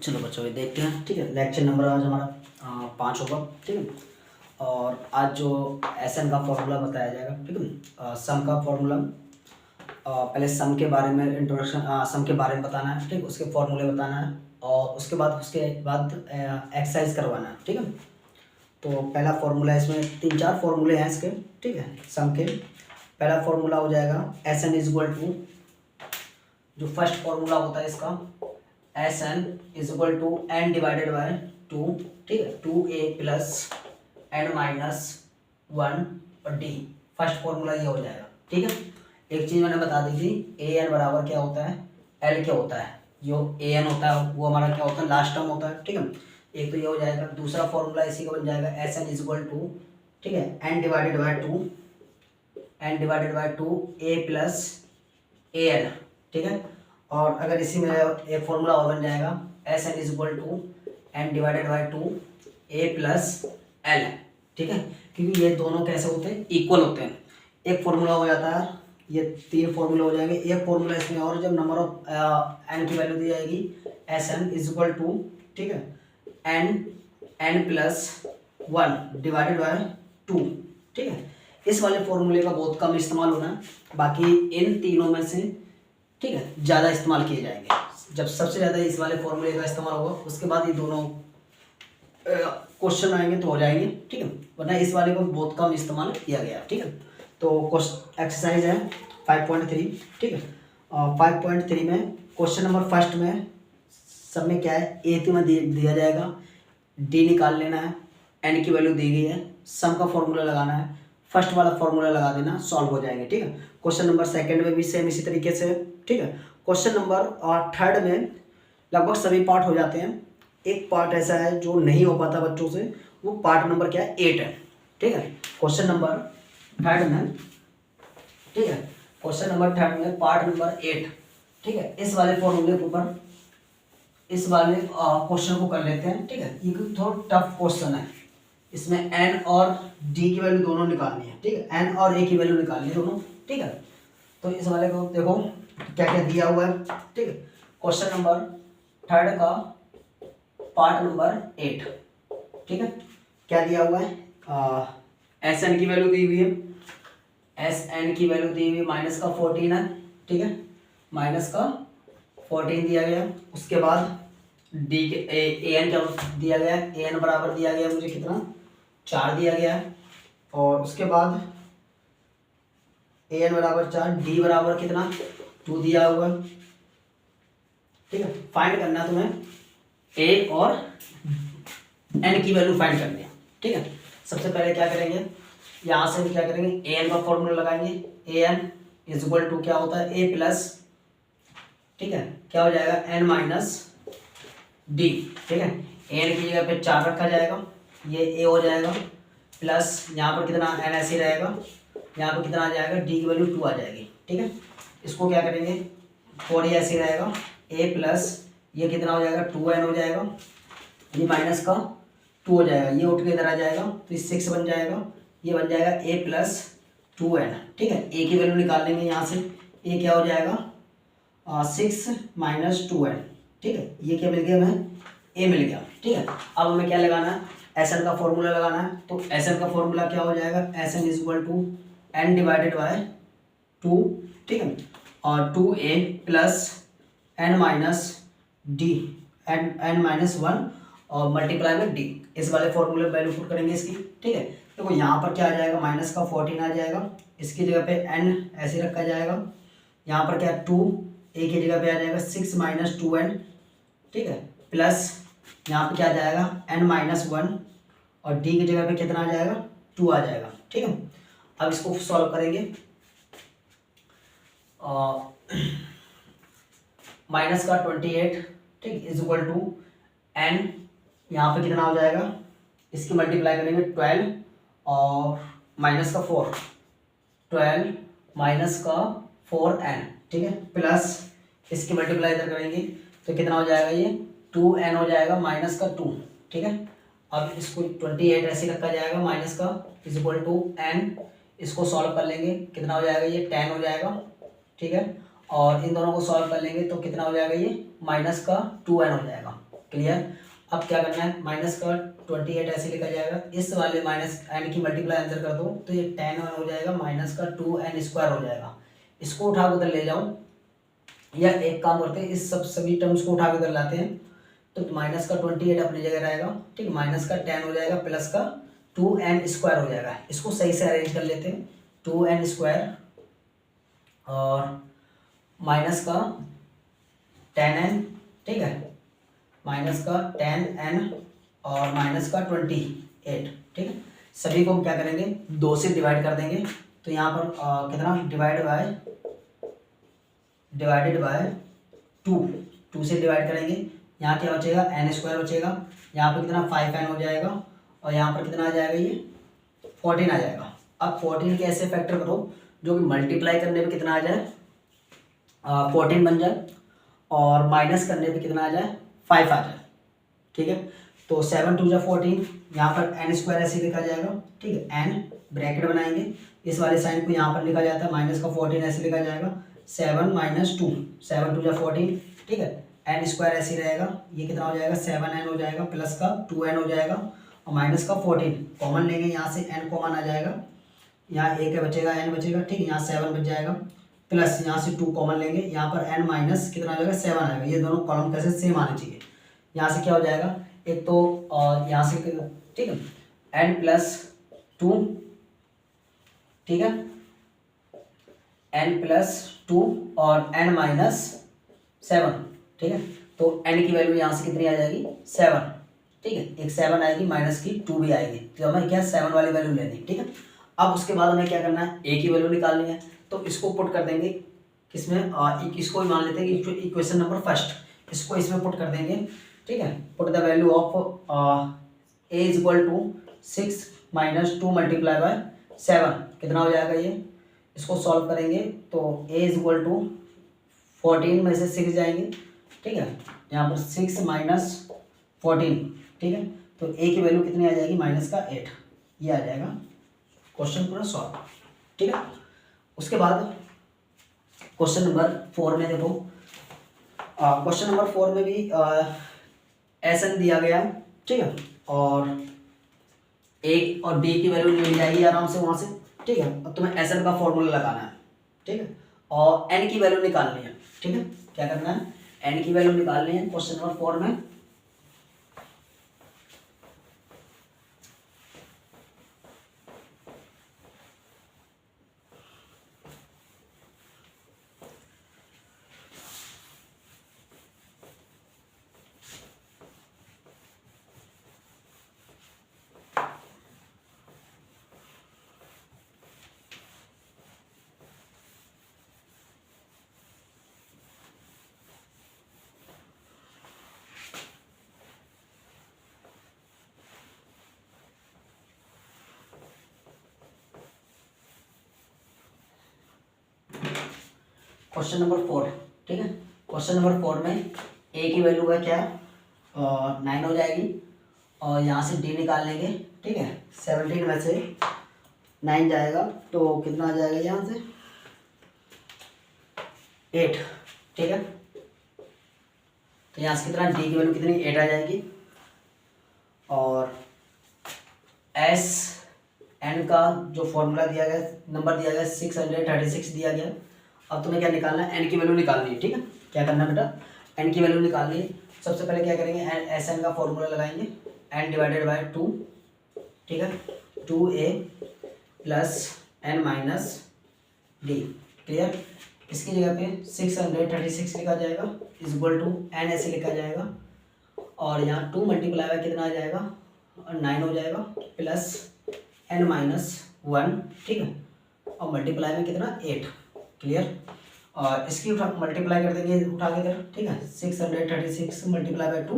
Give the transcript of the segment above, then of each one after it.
चलो बच्चों ये देखते हैं। ठीक है, लेक्चर नंबर आज हमारा 5 होगा। ठीक है, और आज जो एसएन का फॉर्मूला बताया जाएगा। ठीक है, सम का फॉर्मूला, पहले सम के बारे में इंट्रोडक्शन, सम के बारे में बताना है। ठीक, उसके फॉर्मूले बताना है और उसके बाद एक्सरसाइज करवाना है। ठीक है, तो पहला फॉर्मूला, इसमें 3-4 फॉर्मूले हैं इसके। ठीक है, सम के पहला फॉर्मूला हो जाएगा S N is equal to, जो फर्स्ट फॉर्मूला होता है इसका, S N is equal to N divided by 2। ठीक है, 2a प्लस एन माइनस 1 और डी। फर्स्ट फॉर्मूला ये हो जाएगा। ठीक है, एक चीज़ मैंने बता दी थी, ए एन बराबर क्या होता है, एल क्या होता है। जो ए एन होता है वो हमारा क्या होता है, लास्ट टर्म होता है। ठीक है, एक तो ये हो जाएगा। दूसरा फॉर्मूला इसी का बन जाएगा S N is equal to, ठीक है, N divided by 2, N divided by 2 A plus A N. ठीक है, और अगर इसी में एक फॉर्मूला और बन जाएगा S N is equal to N divided by 2 A plus L. ठीक है, क्योंकि ये दोनों कैसे होते हैं, इक्वल होते हैं। एक फॉर्मूला हो जाता है, ये 3 फॉर्मूले हो जाएंगे। एक फॉर्मूला इसमें और, जब नंबर ऑफ एन की वैल्यू दी जाएगी, S N is equal to, ठीक है, एन प्लस 1 डिवाइडेड बाय 2। ठीक है, इस वाले फॉर्मूले का बहुत कम इस्तेमाल होना है, बाकी इन तीनों में से, ठीक है, ज़्यादा इस्तेमाल किए जाएंगे। जब सबसे ज़्यादा इस वाले फॉर्मूले का इस्तेमाल होगा, उसके बाद ये दोनों क्वेश्चन आएंगे तो हो जाएंगे। ठीक है, वरना इस वाले को बहुत कम इस्तेमाल किया गया। ठीक है, तो एक्सरसाइज है 5.3। ठीक है, 5.3 में क्वेश्चन नंबर फर्स्ट में सब में क्या है, ए में दिया जाएगा, डी निकाल लेना है, एन की वैल्यू दी गई है, सम का फॉर्मूला लगाना है, फर्स्ट वाला फॉर्मूला लगा देना, सॉल्व हो जाएंगे। ठीक है, क्वेश्चन नंबर सेकंड में भी सेम इसी तरीके से। ठीक है, क्वेश्चन नंबर थर्ड में लगभग सभी पार्ट हो जाते हैं। एक पार्ट ऐसा है जो नहीं हो पाता बच्चों से, वो पार्ट नंबर क्या है, 8 है। ठीक है, क्वेश्चन नंबर थर्ड में, ठीक है, क्वेश्चन नंबर थर्ड में पार्ट नंबर 8। ठीक है, इस वाले फॉर्मूले के ऊपर इस वाले क्वेश्चन को कर लेते हैं। ठीक है, ये थोड़ा टफ क्वेश्चन है, इसमें एन और डी की वैल्यू दोनों निकालनी है। ठीक है, एन और ए की वैल्यू निकालनी है दोनों। ठीक है, तो इस वाले को देखो क्या क्या दिया हुआ है। ठीक है, क्वेश्चन नंबर थर्ड का पार्ट नंबर 8। ठीक है, क्या दिया हुआ है, एस एन की वैल्यू दी हुई है, एस एन की वैल्यू दी हुई माइनस का 14 है। ठीक है, माइनस का 14 दिया गया। उसके बाद डी के ए एन क्या दिया गया है, ए एन बराबर दिया गया मुझे कितना, 4 दिया गया है। और उसके बाद ए एन बराबर 4, डी बराबर कितना, 2 दिया हुआ है। ठीक है, फाइंड करना है तुम्हें ए और एन की वैल्यू फाइंड करनी है। ठीक है, सबसे पहले क्या करेंगे, यहाँ से क्या करेंगे, ए एन का फॉर्मूला लगाएंगे। A N is equal to क्या होता है, ए प्लस, ठीक है, क्या हो जाएगा, एन माइनस डी। ठीक है, ए एन की जगह पे 4 रखा जाएगा, ये ए हो जाएगा, प्लस यहाँ पर कितना एन ऐसे रहेगा, यहाँ पर कितना आ जाएगा, डी की वैल्यू 2 आ जाएगी। ठीक है, इसको क्या करेंगे, 4 ये ऐसे रहेगा, ए प्लस ये कितना हो जाएगा, 2n हो जाएगा, ये माइनस का 2 हो जाएगा, ये उठ के इधर आ जाएगा तो ये 6 बन जाएगा, ये बन जाएगा a प्लस 2n। ठीक है, a की वैल्यू निकाल लेंगे यहाँ से, a क्या हो जाएगा, 6 माइनस 2n। ठीक है, ये क्या मिल गया हमें, a मिल गया। ठीक है, अब हमें क्या लगाना है, एस एन का फॉर्मूला लगाना है। तो एस एन का फॉर्मूला क्या हो जाएगा, S N is equal to N divided by 2। ठीक है, और 2a plus N minus D, N minus 1 और मल्टीप्लाई में डी। इस वाले फॉर्मूले वैल्यू पुट करेंगे इसकी। ठीक है, देखो यहाँ पर क्या आ जाएगा, माइनस का 14 आ जाएगा, इसकी जगह पे एन ऐसे रखा जाएगा, यहाँ पर क्या 2, ए की जगह पे आ जाएगा 6 माइनस 2n। ठीक है, प्लस यहाँ पे क्या आ जाएगा, एन माइनस 1 और डी की जगह पे कितना आ जाएगा, 2 आ जाएगा। ठीक है, अब इसको सॉल्व करेंगे। माइनस का 28, ठीक, इज इक्वल टू एन, यहाँ पे कितना हो जाएगा, इसकी मल्टीप्लाई करेंगे 12 और माइनस का 4, 12 माइनस का 4n। ठीक है, प्लस इसकी मल्टीप्लाई इधर करेंगे तो कितना हो जाएगा, ये 2n हो जाएगा माइनस का 2। ठीक है, अब इसको 28 ऐसे रखा जाएगा, माइनस का इज इक्वल टू n, इसको सॉल्व कर लेंगे, कितना हो जाएगा, ये 10 हो जाएगा। ठीक है, और इन दोनों को सॉल्व कर लेंगे तो कितना हो जाएगा, ये माइनस का 2n हो जाएगा। क्लियर। अब क्या करना है, माइनस का 28 ऐसे लिखा जाएगा, इस वाले माइनस एन की मल्टीप्लाई आंसर कर दो तो ये tan 1 हो जाएगा, माइनस का 2n स्क्वायर हो जाएगा। इसको उठा के उधर ले जाओ, या एक काम करते हैं इस सभी टर्म्स को उठा के उधर लाते हैं, तो माइनस का 28 अपनी जगह रहेगा, ठीक, माइनस का 10 हो जाएगा, प्लस का 2n स्क्वायर हो जाएगा। इसको सही से अरेंज कर लेते हैं, 2n स्क्वायर और माइनस का 10n, ठीक है, माइनस का 10n और माइनस का 28, ठीक है। सभी को हम क्या करेंगे, 2 से डिवाइड कर देंगे, तो यहाँ पर कितना डिवाइडेड बाय 2 से डिवाइड करेंगे, यहाँ क्या बचेगा, n स्क्वायर बचेगा, यहाँ पर कितना 5n हो जाएगा, और यहाँ पर कितना आ जाएगा, ये 14 आ जाएगा। अब 14 के ऐसे फैक्टर करो जो कि मल्टीप्लाई करने पे कितना आ जाए, 14 बन जाए, और माइनस करने पे कितना आ जाए, 5 आ जाए, ठीक है। तो 7 2 14, यहाँ पर n स्क्वायर ऐसे लिखा जाएगा, ठीक है, n ब्रैकेट बनाएंगे, इस वाले साइन को यहाँ पर लिखा जाता है, माइनस का 14 ऐसे लिखा जाएगा, 7 - 2, 7 2 14, ठीक है, n स्क्वायर ऐसे रहेगा, ये कितना हो जाएगा, 7n हो जाएगा, प्लस का 2n हो जाएगा, और माइनस का 14 कॉमन लेंगे, यहाँ से n कॉमन आ जाएगा, यहाँ एक बचेगा, n बचेगा, ठीक है, यहाँ 7 बच जाएगा, प्लस यहाँ से 2 कॉमन लेंगे, यहाँ पर n माइनस कितना आ जाएगा, 7 आएगा। ये दोनों कॉलम कैसे सेम आने चाहिए, यहाँ से क्या हो जाएगा, एक तो यहाँ से, ठीक है, n + 2, ठीक है, n + 2 और n - 7, ठीक है। तो n की वैल्यू यहाँ से कितनी आ जाएगी, 7, ठीक है, एक 7 आएगी, माइनस की 2 भी आएगी, तो हमें क्या 7 वाली वैल्यू लेनी है, ठीक है। अब उसके बाद हमें क्या करना है, a की वैल्यू निकालनी है, तो इसको पुट कर देंगे किसमें, इसको ही मान लेते हैं कि इक्वेशन नंबर फर्स्ट, इसको इसमें पुट कर देंगे, ठीक है। Put the value of a = 6 - 2 × 7, कितना हो जाएगा ये, इसको सॉल्व करेंगे तो a = 14 में से 6 जाएंगे, ठीक है, यहाँ पर 6 - 14, ठीक है, तो a की वैल्यू कितनी आ जाएगी, माइनस का 8, ये आ जाएगा, क्वेश्चन पूरा सॉल्व, ठीक है। उसके बाद क्वेश्चन नंबर 4 में देखो, क्वेश्चन नंबर 4 में भी एसन दिया गया है, ठीक है, और a और b की वैल्यू मिल जाएगी आराम से वहाँ से, ठीक है। अब तुम्हें एसन का फॉर्मूला लगाना है, ठीक है, और n की वैल्यू निकालनी है, ठीक है। क्या करना है, n की वैल्यू निकालनी है क्वेश्चन नंबर 4 में। क्वेश्चन नंबर 4, ठीक है, क्वेश्चन नंबर 4 में a की वैल्यू का क्या 9 हो जाएगी, और यहाँ से d निकाल लेंगे, ठीक है, 17 में से 9 जाएगा तो कितना आ जाएगा, यहाँ से 8, ठीक है, तो यहाँ से कितना d की वैल्यू कितनी 8 आ जाएगी, और s n का जो फॉर्मूला दिया गया, नंबर दिया गया 636 दिया गया। अब तुम्हें क्या निकालना है, n की वैल्यू निकालनी है, ठीक है। क्या करना है बेटा, n की वैल्यू निकालनी है। सबसे पहले क्या करेंगे, एस एन का फॉर्मूला लगाएंगे, n / 2, ठीक है, 2a + n - d, क्लियर। इसकी जगह पे 636 लिखा जाएगा, = n ऐसे लिखा जाएगा, और यहाँ 2 × कितना आ जाएगा, 9 हो जाएगा, प्लस n - 1, ठीक है, और मल्टीप्लाई में कितना 8, क्लियर। और इसकी मल्टीप्लाई कर देंगे उठा के इधर, ठीक है, 636 × 2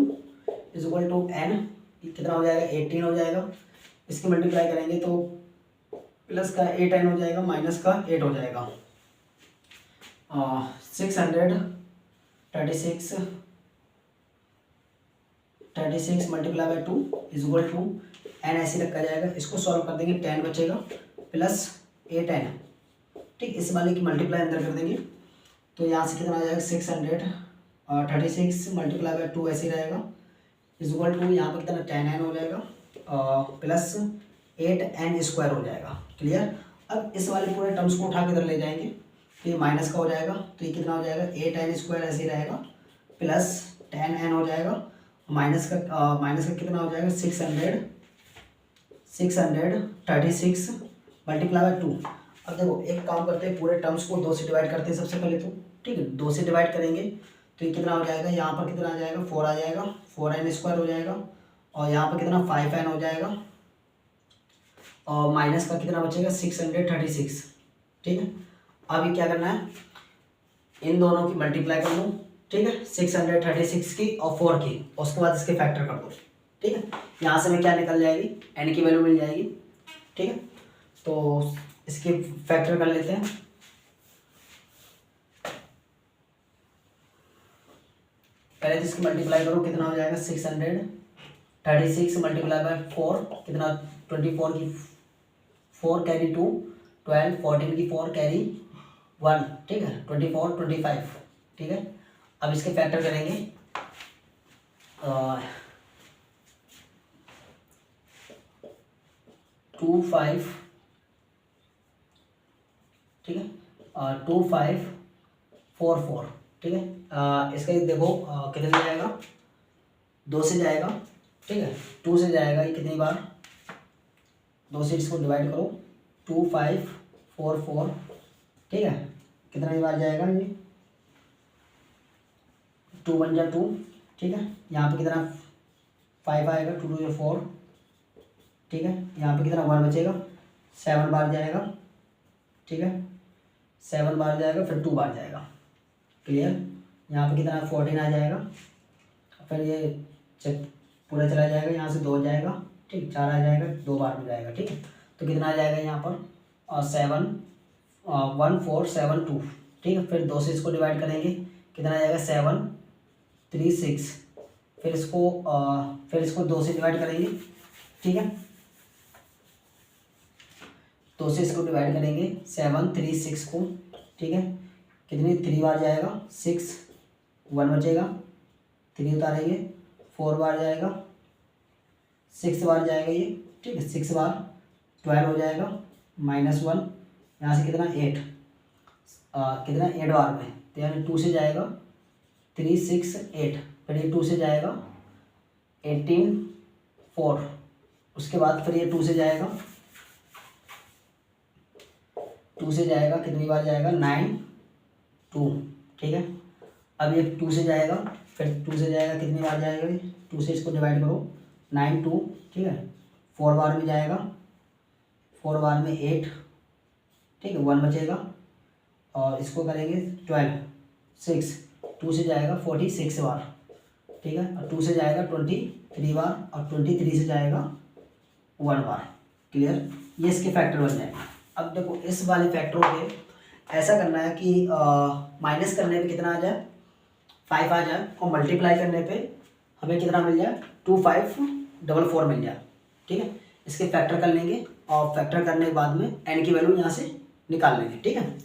= n, कितना हो जाएगा 18 हो जाएगा। इसकी मल्टीप्लाई करेंगे तो प्लस का 8n हो जाएगा, माइनस का 8 हो जाएगा। 636 × 2 = n ऐसे रखा जाएगा। इसको सॉल्व कर देंगे, 10 बचेगा प्लस 8n, ठीक, इस वाले की मल्टीप्लाई अंदर कर देंगे तो यहाँ से कितना आ जाएगा 636 × 2 ऐसे रहेगा, इज इक्वल टू यहाँ पर कितना 10n हो जाएगा प्लस 8n² हो जाएगा। क्लियर। अब इस वाले पूरे टर्म्स को उठा के इधर ले जाएंगे तो ये माइनस का हो जाएगा, तो ये कितना हो जाएगा 8n² ऐसे ही रहेगा प्लस 10n हो जाएगा, माइनस का कितना हो जाएगा 636 मल्टीप्लाई बाय 2। अब देखो एक काम करते हैं, पूरे टर्म्स को 2 से डिवाइड करते हैं सबसे पहले तो, ठीक है। 2 से डिवाइड करेंगे तो ये कितना हो जाएगा, यहाँ पर कितना आ जाएगा 4 आ जाएगा, 4n² हो जाएगा, और यहाँ पर कितना 5n हो जाएगा, और माइनस का कितना बचेगा 636। ठीक है। अब ये क्या करना है, इन दोनों की मल्टीप्लाई कर लो, ठीक है, 636 की और 4 की, उसके बाद इसके फैक्टर कर दो। ठीक है। यहाँ से में क्या निकल जाएगी, n की वैल्यू मिल जाएगी। ठीक है। तो इसके फैक्टर कर लेते हैं। पहले तो इसकी मल्टीप्लाई करो, कितना हो जाएगा 636 मल्टीप्लाई बाय 4 कितना 24 की 4 कैरी 2 12 14 की 4 कैरी 1, ठीक है 24 25। ठीक है। अब इसके फैक्टर करेंगे 2 5, ठीक है, 2 5 4 4। ठीक है। इसका देखो कितने जाएगा, 2 से जाएगा, ठीक है, 2 से जाएगा ये कितनी बार, 2 से इसको डिवाइड करो, 2 5 4 4, ठीक है, कितना बार जाएगा ये 2 1 जा 2, ठीक है, यहाँ पे कितना 5 आएगा, 2 2 जा 4, ठीक है, यहाँ पे कितना 1 बचेगा, 7 बार जाएगा, ठीक है, 7 बार जाएगा, फिर 2 बार जाएगा। क्लियर। यहाँ पे कितना 14 आ जाएगा, फिर ये पूरा चला जाएगा, यहाँ से 2 जाएगा, ठीक, 4 आ जाएगा, 2 बार में जाएगा। ठीक है। तो कितना आ जाएगा यहाँ पर 7 1 4 7 2, ठीक है, फिर 2 से इसको डिवाइड करेंगे, कितना आ जाएगा 7 3 6, फिर इसको 2 से डिवाइड करेंगे, ठीक है, 2 से इसको डिवाइड करेंगे 7 3 6 को, ठीक है, कितनी 3 बार जाएगा, 6 1 बचेगा, 3 उतारेंगे, 4 बार जाएगा, 6 बार जाएगा ये, ठीक है, 6 बार 12 हो जाएगा, -1, यहाँ से कितना 8, कितना 8 बार में, तो यानी 2 से जाएगा 3 6 8, फिर ये 2 से जाएगा 18 4, उसके बाद फिर ये 2 से जाएगा, 2 से जाएगा कितनी बार जाएगा 9 2, ठीक है। अब ये 2 से जाएगा, फिर 2 से जाएगा कितनी बार जाएगा, 2 से इसको डिवाइड करो 9 2, ठीक है, 4 बार में जाएगा, 4 बार में 8, ठीक है, 1 बचेगा, और इसको करेंगे 12 6, 2 से जाएगा 46 बार, ठीक है, और 2 से जाएगा 23 बार, और 23 से जाएगा 1 बार। क्लियर। ये इसके फैक्टर बन जाएंगे। अब देखो इस वाले फैक्टरों पे ऐसा करना है कि माइनस करने पे कितना आ जाए 5 आ जाए, और मल्टीप्लाई करने पे हमें कितना मिल जाए 2 5 4 4 मिल जाए। ठीक है। इसके फैक्टर कर लेंगे, और फैक्टर करने के बाद में एन की वैल्यू यहाँ से निकाल लेंगे। ठीक है।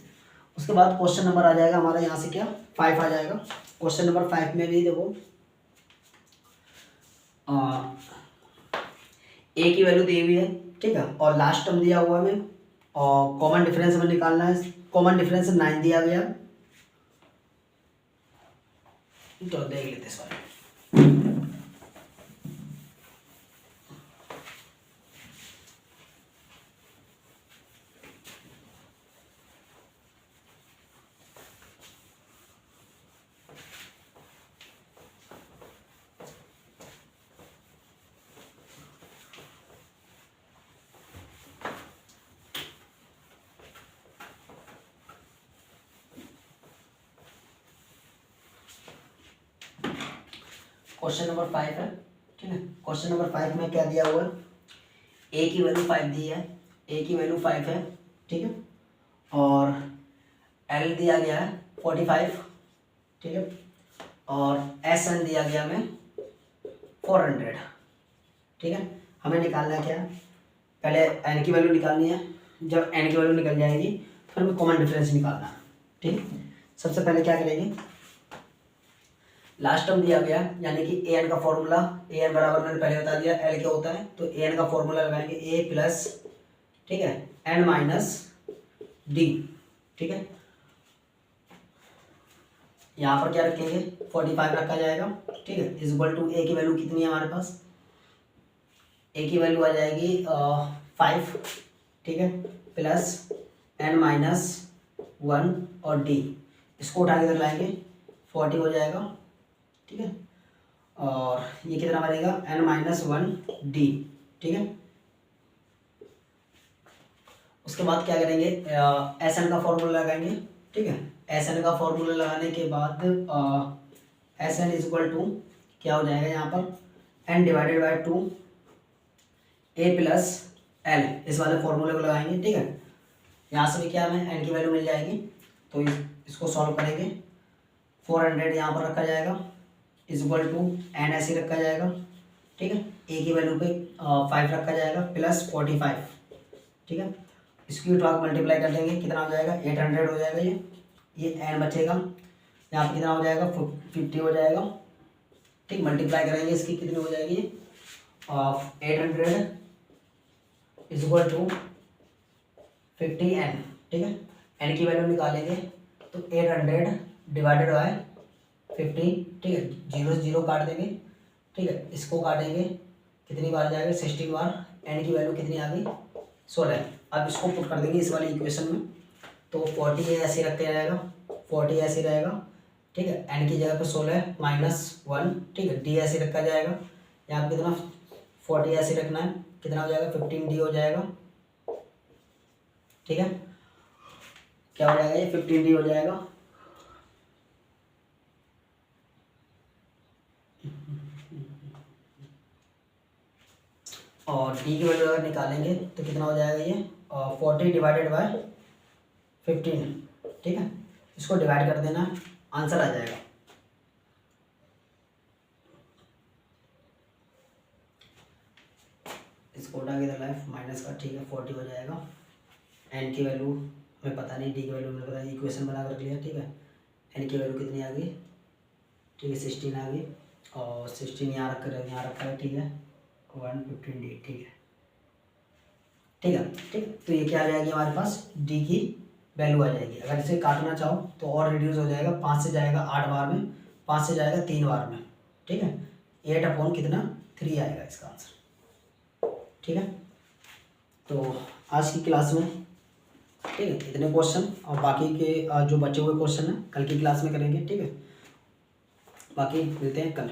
उसके बाद क्वेश्चन नंबर आ जाएगा हमारा यहाँ से क्या 5 आ जाएगा। क्वेश्चन नंबर 5 में भी देखो ए की वैल्यू दी हुई है, ठीक है, और लास्ट टर्म दिया हुआ है, और कॉमन डिफरेंस हमें निकालना है। कॉमन डिफरेंस 9 दिया गया, तो देख लेते हैं सॉरी। क्वेश्चन नंबर 5 है, ठीक है। क्वेश्चन नंबर 5 में क्या दिया हुआ है, ए की वैल्यू 5 दी है, ए की वैल्यू 5 है, ठीक है, और एल दिया गया है 45, ठीक है, और एस एन दिया गया हमें 400, ठीक है। हमें निकालना है क्या, पहले एन की वैल्यू निकालनी है। जब एन की वैल्यू निकल जाएगी फिर हमें कॉमन डिफरेंस निकालना है। ठीक है। सबसे पहले क्या करेंगे, लास्ट टर्म दिया गया यानी कि ए एन का फॉर्मूला, ए एन बराबर मैंने पहले बता दिया एल क्या होता है, तो ए एन का फॉर्मूला लगाएंगे ए प्लस, ठीक है, एन माइनस डी, ठीक है। यहाँ पर क्या रखेंगे 45 रखा जाएगा, ठीक है, इज इक्वल टू ए की वैल्यू कितनी है हमारे पास, ए की वैल्यू आ जाएगी 5, ठीक है, प्लस एन माइनस 1 और डी, इसको उठा के इधर लाएंगे 40 हो जाएगा, ठीक है, और ये कितना बनेगा एन माइनस 1 डी, ठीक है। उसके बाद क्या करेंगे एस एन का फॉर्मूला लगाएंगे, ठीक है, एस एन का फॉर्मूला लगाने के बाद S N is equal to क्या हो जाएगा यहाँ पर N divided by 2 A plus L, इस वाले फॉर्मूले को लगाएंगे, ठीक है। यहाँ से भी क्या हमें एन की वैल्यू मिल जाएगी, तो इसको सॉल्व करेंगे 400 यहाँ पर रखा जाएगा इज इक्वल टू एन ऐसे रखा जाएगा, ठीक है, ए की वैल्यू पे 5 रखा जाएगा प्लस 45, ठीक है, इसकी उठा मल्टीप्लाई कर देंगे कितना हो जाएगा 800 हो जाएगा, ये एन बचेगा यहाँ पे कितना हो जाएगा 50 हो जाएगा, ठीक, मल्टीप्लाई करेंगे इसकी कितनी हो जाएगी 800 इज इक्वल टू 50 एन, ठीक है, एन की वैल्यू निकालेंगे तो 800 डिवाइडेड बाय 50, ठीक है, 0 से 0 काट देंगे, ठीक है, इसको काटेंगे कितनी बार जाएगा 16 बार, एन की वैल्यू कितनी आ गई 16। अब इसको पुट कर देंगे इस वाली इक्वेशन में, तो 40 ऐसे रखते जाएगा 40 ऐसे रहेगा, ठीक है, एन की जगह पे 16 माइनस 1, ठीक है, डी ऐसे रखा जाएगा, यहाँ पे कितना 40 ऐसे रखना है, कितना हो जाएगा 15 डी हो जाएगा, ठीक है, क्या हो जाएगा ये 15 डी हो जाएगा, और डी की वैल्यू अगर निकालेंगे तो कितना हो जाएगा ये 40 डिवाइडेड बाय 15, ठीक है, इसको डिवाइड कर देना आंसर आ जाएगा। इसको उठा के लाइफ माइनस का, ठीक है, 40 हो जाएगा, एन की वैल्यू हमें पता नहीं, डी की वैल्यू हमें पता है, इक्वेशन बना कर रख लिया, ठीक है, एन की वैल्यू कितनी आ गई, ठीक है 16 आ गई, और 16 यहाँ रखा है, ठीक है 115 डी, ठीक है, ठीक है, ठीक, तो ये क्या आ जाएगी हमारे पास डी की वैल्यू आ जाएगी। अगर इसे काटना चाहो तो और रिड्यूस हो जाएगा, 5 से जाएगा 8 बार में, 5 से जाएगा 3 बार में, ठीक है, 8 कितना 3 आएगा इसका आंसर, ठीक है। तो आज की क्लास में, ठीक है, इतने क्वेश्चन, और बाकी के जो बचे हुए क्वेश्चन हैं कल की क्लास में करेंगे, ठीक है, बाकी मिलते हैं कल।